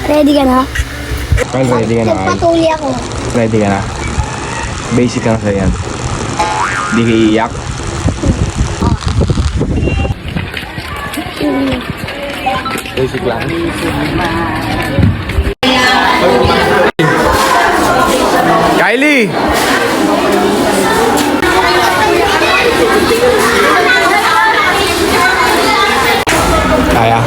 Ready ka na? Kyle, ready ka na, Kyle? Nagpatuli ako. Ready ka na? Basic lang sa'yo yan. Di ka iiyak? Basic lang. Kylie! Kaya.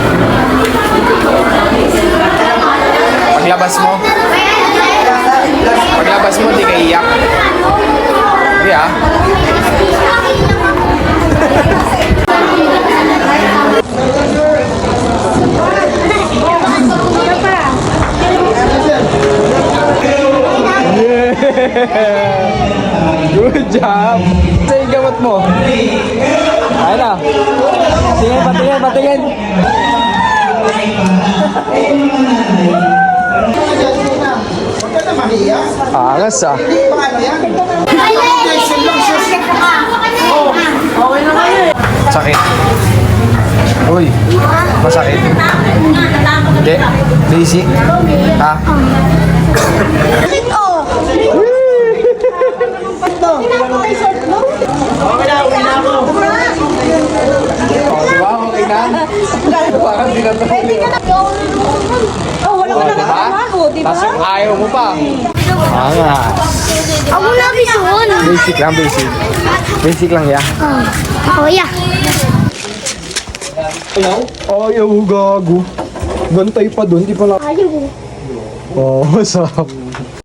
Paglabas mo, di ka iyak. Hindi ah. Good job! Sa yung gamot mo. Ayun na. Tingin, patingin, patingin. Angas ah. Sakit. Uy, masakit. Hindi, basic. Ha? Ito! Diba? Okay na? Parang di na to. Wala ka na nakatrabaho, di ba? Tapos ayaw mo pa. Angas. Ako na bisuon. Basic lang, basic. Basic lang ya. Oh, yeah. Ayaw, gago. Bantay pa dun, di pala. Ayaw. Oh, masarap.